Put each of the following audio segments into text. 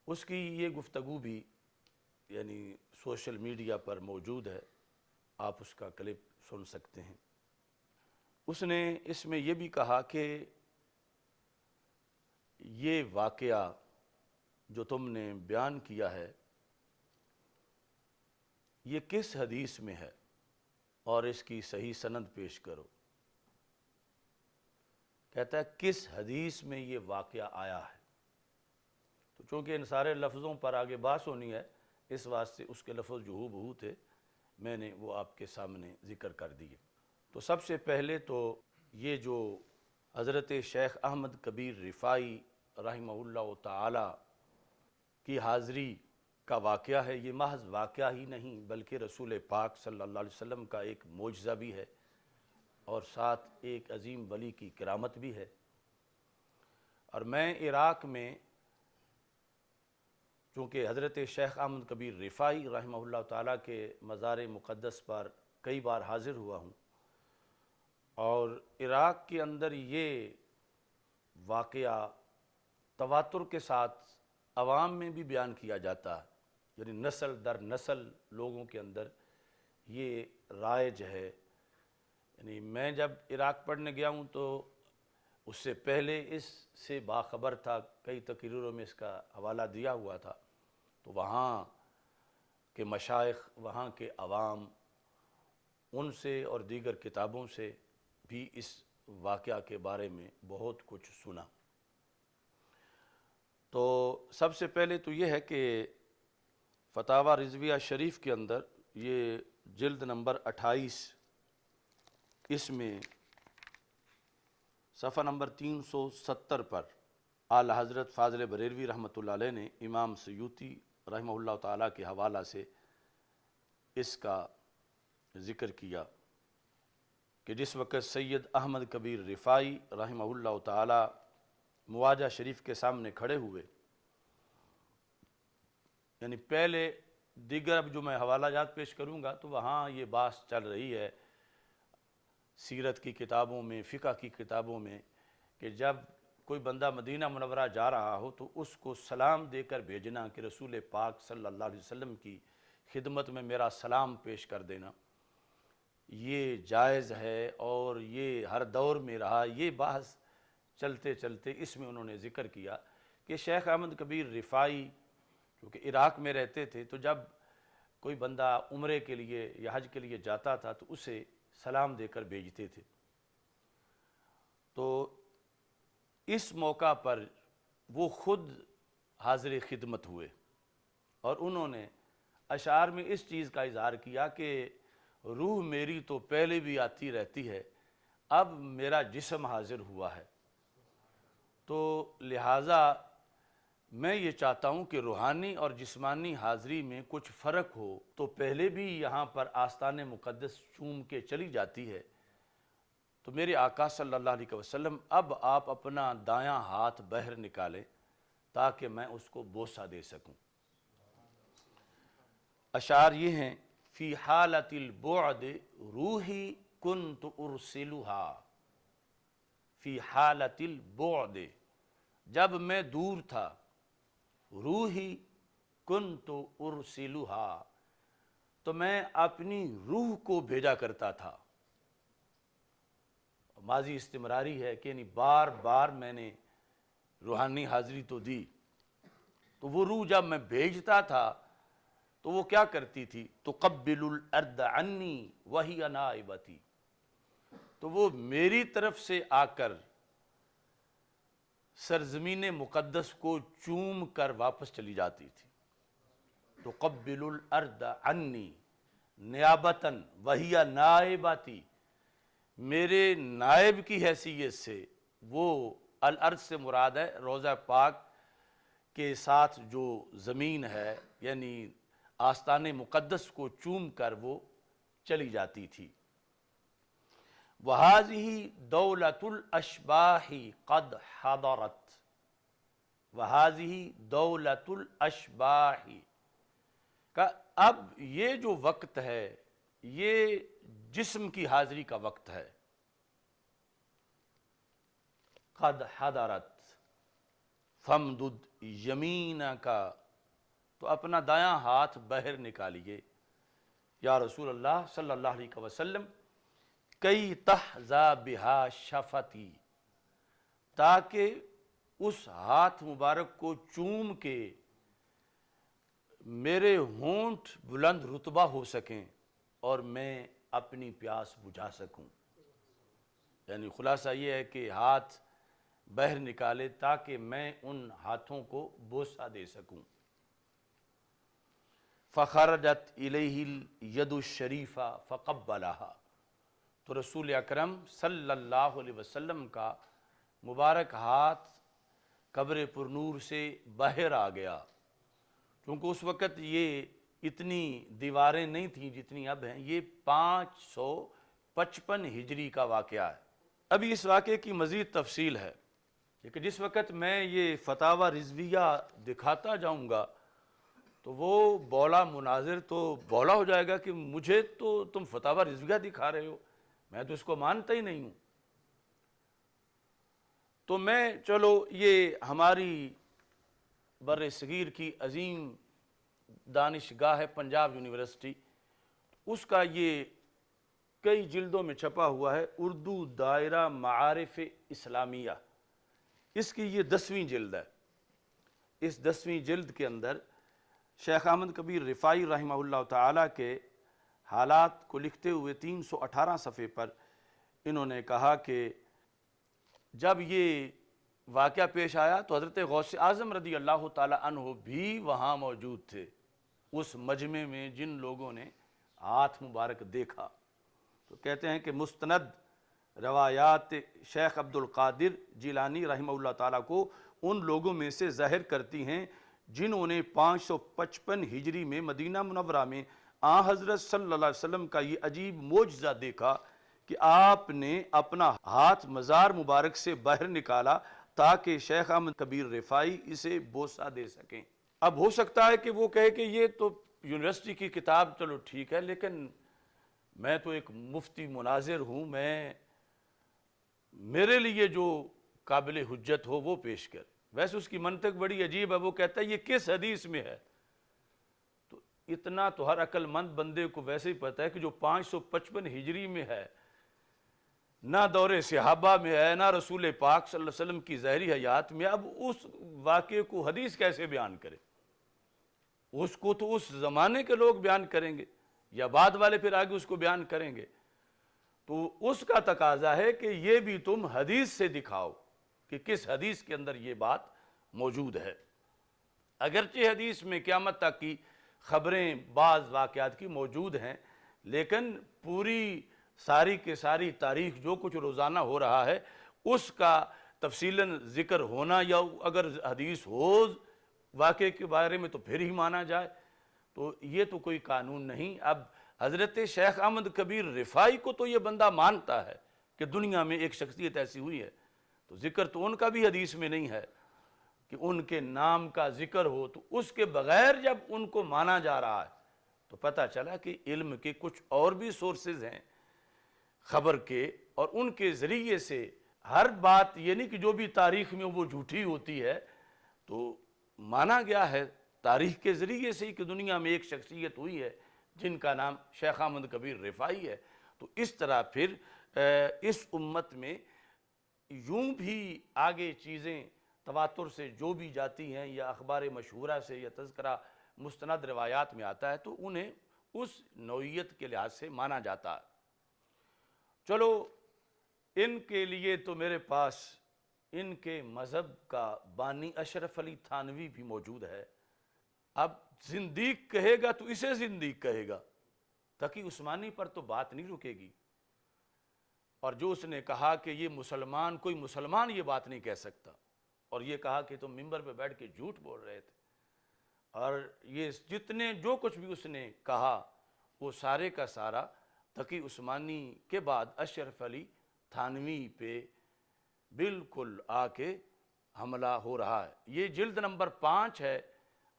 اس کی یہ گفتگو بھی یعنی سوشل میڈیا پر موجود ہے، آپ اس کا کلپ سن سکتے ہیں۔ اس نے اس میں یہ بھی کہا کہ یہ واقعہ جو تم نے بیان کیا ہے یہ کس حدیث میں ہے اور اس کی صحیح سند پیش کرو۔ کہتا ہے کس حدیث میں یہ واقعہ آیا ہے؟ تو چونکہ ان سارے لفظوں پر آگے بحث ہونی ہے، اس واسطے اس کے لفظ جو ہو تھے میں نے وہ آپ کے سامنے ذکر کر دیے۔ تو سب سے پہلے تو یہ جو حضرت شیخ احمد کبیر رفاعی رحمہ اللہ تعالی کی حاضری کا واقعہ ہے، یہ محض واقعہ ہی نہیں بلکہ رسول پاک صلی اللہ علیہ وسلم کا ایک معجزہ بھی ہے اور ساتھ ایک عظیم ولی کی کرامت بھی ہے۔ اور میں عراق میں چونکہ حضرت شیخ احمد کبیر رفاعی رحمہ اللہ تعالیٰ کے مزار مقدس پر کئی بار حاضر ہوا ہوں، اور عراق کے اندر یہ واقعہ تواتر کے ساتھ عوام میں بھی بیان کیا جاتا ہے، یعنی نسل در نسل لوگوں کے اندر یہ رائج ہے۔ یعنی میں جب عراق پڑھنے گیا ہوں تو اس سے پہلے اس سے باخبر تھا، کئی تقریروں میں اس کا حوالہ دیا ہوا تھا، تو وہاں کے مشائخ، وہاں کے عوام، ان سے اور دیگر کتابوں سے بھی اس واقعہ کے بارے میں بہت کچھ سنا۔ تو سب سے پہلے تو یہ ہے کہ فتاوی رضویہ شریف کے اندر یہ جلد نمبر 28، اس میں صفحہ نمبر 370 پر اعلیٰ حضرت فاضل بریلوی رحمۃ اللہ علیہ نے امام سیوطی رحمہ اللہ تعالیٰ کے حوالہ سے اس کا ذکر کیا کہ جس وقت سید احمد کبیر رفاعی رحمہ اللہ تعالیٰ مواجہ شریف کے سامنے کھڑے ہوئے، یعنی پہلے دیگر اب جو میں حوالہ جات پیش کروں گا تو وہاں یہ بحث چل رہی ہے سیرت کی کتابوں میں، فقہ کی کتابوں میں، کہ جب کوئی بندہ مدینہ منورہ جا رہا ہو تو اس کو سلام دے کر بھیجنا کہ رسول پاک صلی اللہ علیہ وسلم کی خدمت میں میرا سلام پیش کر دینا، یہ جائز ہے اور یہ ہر دور میں رہا۔ یہ بحث چلتے چلتے اس میں انہوں نے ذکر کیا کہ شیخ احمد کبیر رفاعی کیونکہ عراق میں رہتے تھے، تو جب کوئی بندہ عمرے کے لیے یا حج کے لیے جاتا تھا تو اسے سلام دے کر بھیجتے تھے۔ تو اس موقع پر وہ خود حاضر خدمت ہوئے اور انہوں نے اشعار میں اس چیز کا اظہار کیا کہ روح میری تو پہلے بھی آتی رہتی ہے، اب میرا جسم حاضر ہوا ہے، تو لہٰذا میں یہ چاہتا ہوں کہ روحانی اور جسمانی حاضری میں کچھ فرق ہو، تو پہلے بھی یہاں پر آستان مقدس چوم کے چلی جاتی ہے، تو میرے آقا صلی اللہ علیہ وسلم اب آپ اپنا دایاں ہاتھ باہر نکالیں تاکہ میں اس کو بوسہ دے سکوں۔ اشعار یہ ہیں، فی حالت البعد روحی کنت ارسلها، فی حالت البعد، جب میں دور تھا، روحی کنت ارسلها، تو میں اپنی روح کو بھیجا کرتا تھا۔ ماضی استمراری ہے کہ یعنی بار بار میں نے روحانی حاضری تو دی، تو وہ روح جب میں بھیجتا تھا تو وہ کیا کرتی تھی، تقبل الارض عنی وہی نائبتی، تو وہ میری طرف سے آ کر سرزمین مقدس کو چوم کر واپس چلی جاتی تھی۔ تقبل الارض عنی نیابتاً وہی نائبتی، میرے نائب کی حیثیت سے، وہ الارض سے مراد ہے روضہ پاک کے ساتھ جو زمین ہے، یعنی آستان مقدس کو چوم کر وہ چلی جاتی تھی۔ وَهَذِهِ دَوْلَةُ الْأَشْبَاحِ قَدْ حَضَرَتْ، وَهَذِهِ دَوْلَةُ الْأَشْبَاحِ کا اب یہ جو وقت ہے یہ جسم کی حاضری کا وقت ہے۔ قد حضرت فامدد یمینہ کا، تو اپنا دایاں ہاتھ باہر نکالیے یا رسول اللہ صلی اللہ علیہ وسلم، کئی تحظا بہا شفتی، تاکہ اس ہاتھ مبارک کو چوم کے میرے ہونٹ بلند رتبہ ہو سکیں اور میں اپنی پیاس بجھا سکوں۔ یعنی خلاصہ یہ ہے کہ ہاتھ باہر نکالے تاکہ میں ان ہاتھوں کو بوسہ دے سکوں۔ فخرجت الیہ الید الشریفہ فقبلہا، تو رسول اکرم صلی اللہ علیہ وسلم کا مبارک ہاتھ قبر پر نور سے باہر آ گیا، کیونکہ اس وقت یہ اتنی دیواریں نہیں تھیں جتنی اب ہیں، یہ 555 ہجری کا واقعہ ہے۔ ابھی اس واقعے کی مزید تفصیل ہے، لیکن جس وقت میں یہ فتاوی رضویہ دکھاتا جاؤں گا تو وہ بولا مناظر تو بولا ہو جائے گا کہ مجھے تو تم فتاوی رضویہ دکھا رہے ہو، میں تو اس کو مانتا ہی نہیں ہوں۔ تو میں چلو یہ ہماری بر صغیر کی عظیم دانشگاہ ہے پنجاب یونیورسٹی، اس کا یہ کئی جلدوں میں چھپا ہوا ہے، اردو دائرہ معارف اسلامیہ، اس کی یہ 10ویں جلد ہے۔ اس 10ویں جلد کے اندر شیخ احمد کبیر رفاعی رحمہ اللہ تعالیٰ کے حالات کو لکھتے ہوئے 318 صفحے پر انہوں نے کہا کہ جب یہ واقعہ پیش آیا تو حضرت غوث اعظم رضی اللہ تعالیٰ عنہ بھی وہاں موجود تھے، اس مجمع میں جن لوگوں نے ہاتھ مبارک دیکھا۔ تو کہتے ہیں کہ مستند روایات شیخ عبد القادر جیلانی رحمہ اللہ تعالیٰ کو ان لوگوں میں سے ظاہر کرتی ہیں جنہوں نے 555 ہجری میں مدینہ منورہ میں آن حضرت صلی اللہ علیہ وسلم کا یہ عجیب معجزہ دیکھا کہ آپ نے اپنا ہاتھ مزار مبارک سے باہر نکالا تاکہ شیخ احمد کبیر رفاعی اسے بوسہ دے سکیں۔ اب ہو سکتا ہے کہ وہ کہے کہ یہ تو یونیورسٹی کی کتاب چلو ٹھیک ہے، لیکن میں تو ایک مفتی مناظر ہوں، میرے لیے جو قابل حجت ہو وہ پیش کر۔ ویسے اس کی منطق بڑی عجیب ہے، وہ کہتا ہے یہ کس حدیث میں ہے؟ تو اتنا تو ہر عقل مند بندے کو ویسے ہی پتہ ہے کہ جو 555 ہجری میں ہے، نہ دور صحابہ میں ہے، نہ رسول پاک صلی اللہ علیہ وسلم کی ظاہری حیات میں، اب اس واقعے کو حدیث کیسے بیان کرے؟ اس کو تو اس زمانے کے لوگ بیان کریں گے یا بعد والے پھر آگے اس کو بیان کریں گے۔ تو اس کا تقاضا ہے کہ یہ بھی تم حدیث سے دکھاؤ کہ کس حدیث کے اندر یہ بات موجود ہے۔ اگرچہ حدیث میں قیامت تک کی خبریں بعض واقعات کی موجود ہیں، لیکن پوری ساری کے ساری تاریخ جو کچھ روزانہ ہو رہا ہے اس کا تفصیلاً ذکر ہونا، یا اگر حدیث ہو واقعے کے بارے میں تو پھر ہی مانا جائے، تو یہ تو کوئی قانون نہیں۔ اب حضرت شیخ احمد کبیر رفاعی کو تو یہ بندہ مانتا ہے کہ دنیا میں ایک شخصیت ایسی ہوئی ہے، تو ذکر تو ان کا بھی حدیث میں نہیں ہے کہ ان کے نام کا ذکر ہو، تو اس کے بغیر جب ان کو مانا جا رہا ہے تو پتہ چلا کہ علم کے کچھ اور بھی سورسز ہیں خبر کے، اور ان کے ذریعے سے ہر بات یہ نہیں کہ جو بھی تاریخ میں وہ جھوٹی ہوتی ہے، تو مانا گیا ہے تاریخ کے ذریعے سے ہی کہ دنیا میں ایک شخصیت ہوئی ہے جن کا نام شیخ احمد کبیر رفاعی ہے۔ تو اس طرح پھر اس امت میں یوں بھی آگے چیزیں تواتر سے جو بھی جاتی ہیں یا اخبار مشہورہ سے یا تذکرہ مستند روایات میں آتا ہے تو انہیں اس نوعیت کے لحاظ سے مانا جاتا ہے۔ چلو ان کے لیے تو میرے پاس ان کے مذہب کا بانی اشرف علی تھانوی بھی موجود ہے۔ اب زندیق کہے گا تو اسے زندیق کہے گا، تقی عثمانی پر تو بات نہیں رکے گی، اور جو اس نے کہا کہ یہ مسلمان، کوئی مسلمان یہ بات نہیں کہہ سکتا، اور یہ کہا کہ تم منبر پہ بیٹھ کے جھوٹ بول رہے تھے، اور یہ جتنے جو کچھ بھی اس نے کہا وہ سارے کا سارا تقی عثمانی کے بعد اشرف علی تھانوی پہ بالکل آ کے حملہ ہو رہا ہے۔ یہ جلد نمبر 5 ہے،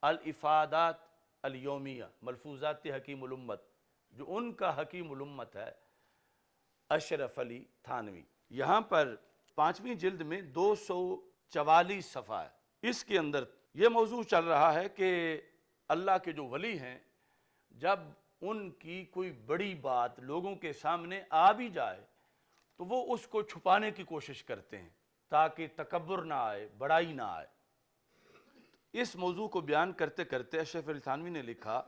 الافادات الیومیہ، ملفوظات حکیم الامت، جو ان کا حکیم الامت ہے اشرف علی تھانوی۔ یہاں پر 5ویں جلد میں 244 صفحہ ہے، اس کے اندر یہ موضوع چل رہا ہے کہ اللہ کے جو ولی ہیں جب ان کی کوئی بڑی بات لوگوں کے سامنے آ بھی جائے تو وہ اس کو چھپانے کی کوشش کرتے ہیں تاکہ تکبر نہ آئے، بڑائی نہ آئے۔ اس موضوع کو بیان کرتے کرتے اشرف علی تھانوی نے لکھا،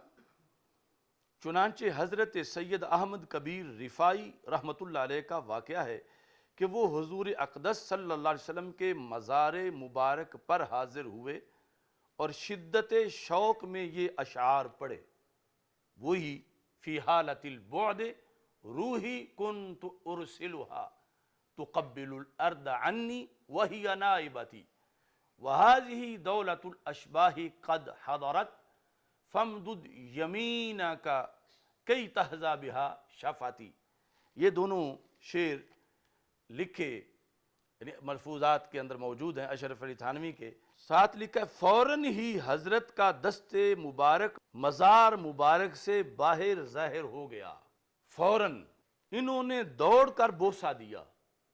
چنانچہ حضرت سید احمد کبیر رفاعی رحمۃ اللہ علیہ کا واقعہ ہے کہ وہ حضور اقدس صلی اللہ علیہ وسلم کے مزار مبارک پر حاضر ہوئے اور شدت شوق میں یہ اشعار پڑھے، وہی فی حالت البعد روحی کنت ارسلها تقبل الارض عنی وہی نائبتی وهذه دولت الاشباح قد حضرت فامدد یمینک کی تہذا بها شفاتی۔ یہ دونوں شعر لکھے یعنی ملفوظات کے اندر موجود ہیں اشرف علی تھانوی کے، ساتھ لکھا ہے فوراً ہی حضرت کا دست مبارک مزار مبارک سے باہر ظاہر ہو گیا، فوراً انہوں نے دوڑ کر بوسہ دیا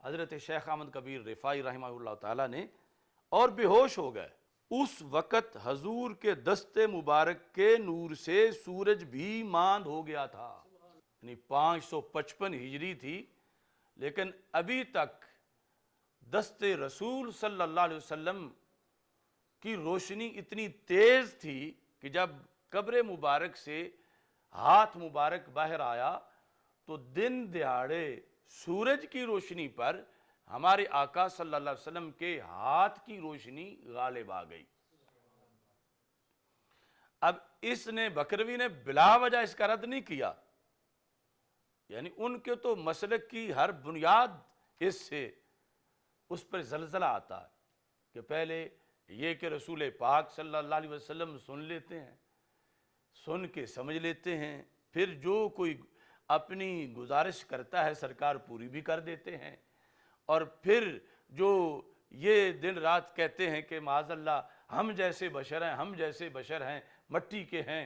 حضرت شیخ احمد کبیر رفاعی رحمہ اللہ تعالیٰ نے، اور بے ہوش ہو گئے۔ اس وقت حضور کے دست مبارک کے نور سے سورج بھی ماند ہو گیا تھا، یعنی 555 ہجری تھی، لیکن ابھی تک دست رسول صلی اللہ علیہ وسلم کی روشنی اتنی تیز تھی کہ جب قبر مبارک سے ہاتھ مبارک باہر آیا تو دن دہاڑے سورج کی روشنی پر ہمارے آقا صلی اللہ علیہ وسلم کے ہاتھ کی روشنی غالب آ گئی۔ اب اس نے بکروی نے بلا وجہ اس کا رد نہیں کیا، یعنی ان کے تو مسلک کی ہر بنیاد اس پر زلزلہ آتا ہے کہ پہلے یہ کہ رسول پاک صلی اللہ علیہ وسلم سن لیتے ہیں، سن کے سمجھ لیتے ہیں، پھر جو کوئی اپنی گزارش کرتا ہے سرکار پوری بھی کر دیتے ہیں، اور پھر جو یہ دن رات کہتے ہیں کہ معاذ اللہ ہم جیسے بشر ہیں، ہم جیسے بشر ہیں، مٹی کے ہیں،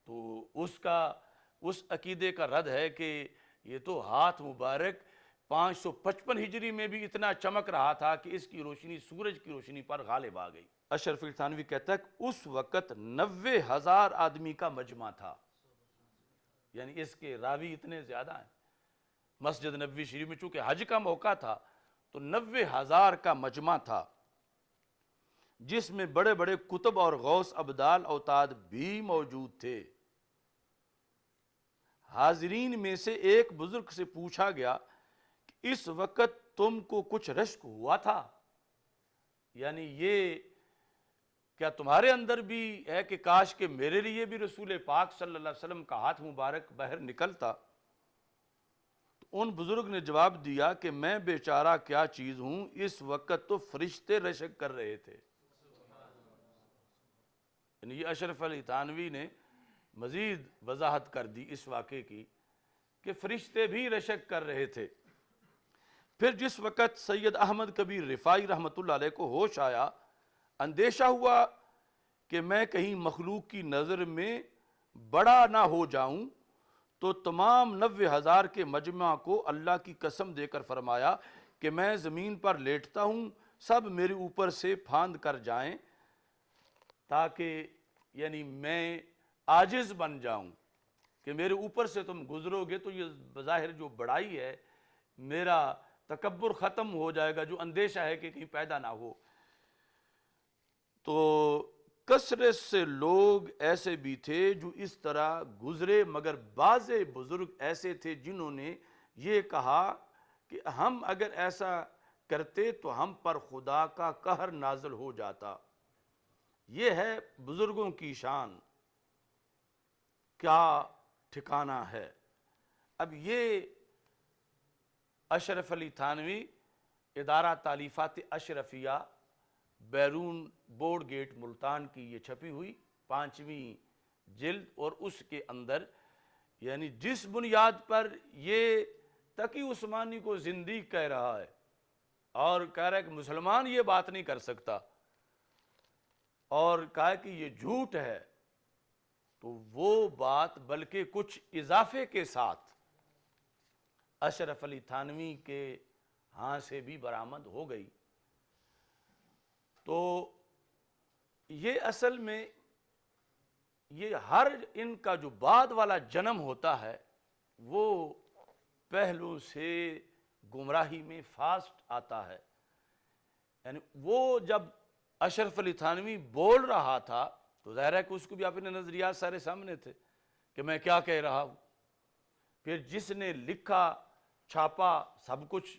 تو اس عقیدے کا رد ہے کہ یہ تو ہاتھ مبارک 555 ہجری میں بھی اتنا چمک رہا تھا کہ اس کی روشنی سورج کی روشنی پر غالب آ گئی۔ اشرف علی تھانوی کہتا ہے کہ اس وقت 90,000 آدمی کا مجمع تھا، یعنی اس کے راوی اتنے زیادہ ہیں۔ مسجد نبوی شریف میں چونکہ حج کا موقع تھا تو 90,000 کا مجمع تھا، جس میں بڑے بڑے کتب اور غوث ابدال اوتاد بھی موجود تھے۔ حاضرین میں سے ایک بزرگ سے پوچھا گیا کہ اس وقت تم کو کچھ رشک ہوا تھا، یعنی یہ کیا تمہارے اندر بھی ہے کہ کاش کہ میرے لیے بھی رسول پاک صلی اللہ علیہ وسلم کا ہاتھ مبارک باہر نکلتا؟ تو ان بزرگ نے جواب دیا کہ میں بیچارہ کیا چیز ہوں، اس وقت تو فرشتے رشک کر رہے تھے۔ یعنی یہ اشرف علی تھانوی نے مزید وضاحت کر دی اس واقعے کی کہ فرشتے بھی رشک کر رہے تھے۔ پھر جس وقت سید احمد کبیر رفاعی رحمۃ اللہ علیہ کو ہوش آیا، اندیشہ ہوا کہ میں کہیں مخلوق کی نظر میں بڑا نہ ہو جاؤں، تو تمام 90,000 کے مجمع کو اللہ کی قسم دے کر فرمایا کہ میں زمین پر لیٹتا ہوں، سب میرے اوپر سے پھاند کر جائیں تاکہ یعنی میں عاجز بن جاؤں کہ میرے اوپر سے تم گزرو گے تو یہ بظاہر جو بڑائی ہے، میرا تکبر ختم ہو جائے گا، جو اندیشہ ہے کہ کہیں پیدا نہ ہو۔ تو کثرت سے لوگ ایسے بھی تھے جو اس طرح گزرے، مگر بعض بزرگ ایسے تھے جنہوں نے یہ کہا کہ ہم اگر ایسا کرتے تو ہم پر خدا کا قہر نازل ہو جاتا۔ یہ ہے بزرگوں کی شان، کیا ٹھکانہ ہے۔ اب یہ اشرف علی تھانوی ادارہ تالیفات اشرفیہ بیرون بورڈ گیٹ ملتان کی یہ چھپی ہوئی 5ویں جلد، اور اس کے اندر یعنی جس بنیاد پر یہ تقی عثمانی کو زندیق کہہ رہا ہے اور کہہ رہا ہے کہ مسلمان یہ بات نہیں کر سکتا، اور کہا کہ یہ جھوٹ ہے، تو وہ بات بلکہ کچھ اضافے کے ساتھ اشرف علی تھانوی کے ہاں سے بھی برآمد ہو گئی۔ تو یہ اصل میں یہ ہر ان کا جو بعد والا جنم ہوتا ہے وہ پہلو سے گمراہی میں فاسٹ آتا ہے. یعنی وہ جب اشرف علی تھانوی بول رہا تھا تو ظاہر ہے کہ اس کو بھی اپنے نظریات سارے سامنے تھے کہ میں کیا کہہ رہا ہوں. پھر جس نے لکھا چھاپا سب کچھ،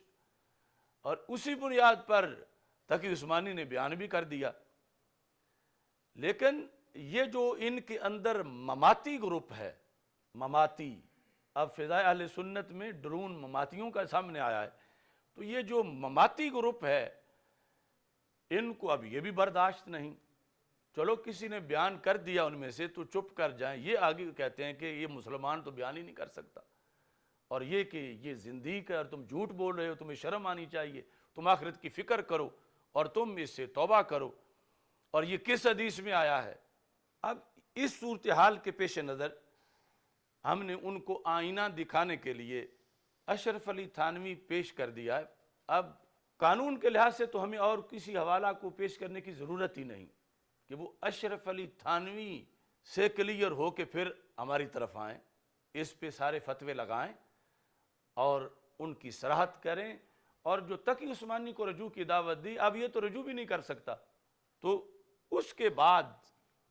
اور اسی بنیاد پر تقی عثمانی نے بیان بھی کر دیا. لیکن یہ جو ان کے اندر مماتی گروپ ہے، مماتی، اب فضائے اہل سنت میں ڈرون مماتیوں کا سامنے آیا ہے، تو یہ جو مماتی گروپ ہے ان کو اب یہ بھی برداشت نہیں. چلو کسی نے بیان کر دیا ان میں سے تو چپ کر جائیں، یہ آگے کہتے ہیں کہ یہ مسلمان تو بیان ہی نہیں کر سکتا، اور یہ کہ یہ زندگی ہے اور تم جھوٹ بول رہے ہو، تمہیں شرم آنی چاہیے، تم آخرت کی فکر کرو اور تم اس سے توبہ کرو، اور یہ کس حدیث میں آیا ہے. اب اس صورتحال کے پیش نظر ہم نے ان کو آئینہ دکھانے کے لیے اشرف علی تھانوی پیش کر دیا ہے. اب قانون کے لحاظ سے تو ہمیں اور کسی حوالہ کو پیش کرنے کی ضرورت ہی نہیں کہ وہ اشرف علی تھانوی سے کلیئر ہو کے پھر ہماری طرف آئیں، اس پہ سارے فتوے لگائیں اور ان کی صراحت کریں. اور جو تقی عثمانی کو رجوع کی دعوت دی، اب یہ تو رجوع بھی نہیں کر سکتا، تو اس کے بعد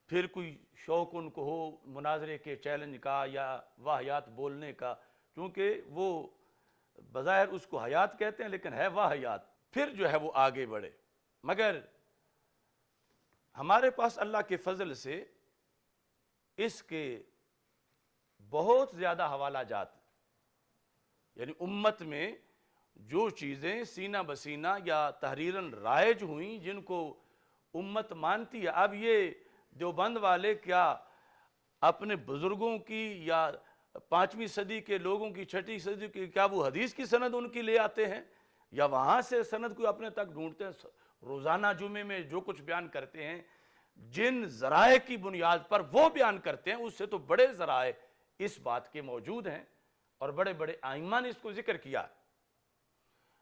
پھر کوئی شوق ان کو ہو مناظرے کے چیلنج کا یا واہیات بولنے کا، کیونکہ وہ بظاہر اس کو حیات کہتے ہیں لیکن ہے واہیات، پھر جو ہے وہ آگے بڑھے. مگر ہمارے پاس اللہ کے فضل سے اس کے بہت زیادہ حوالہ جات، یعنی امت میں جو چیزیں سینہ بسینہ یا تحریراً رائج ہوئیں جن کو امت مانتی ہے. اب یہ دیوبند والے کیا اپنے بزرگوں کی یا 5ویں صدی کے لوگوں کی 6ٹھی صدی کی کیا وہ حدیث کی سند ان کی لے آتے ہیں یا وہاں سے سند کو اپنے تک ڈھونڈتے ہیں؟ روزانہ جمعے میں جو کچھ بیان کرتے ہیں جن ذرائع کی بنیاد پر وہ بیان کرتے ہیں اس سے تو بڑے ذرائع اس بات کے موجود ہیں اور بڑے بڑے ائمہ نے اس کو ذکر کیا.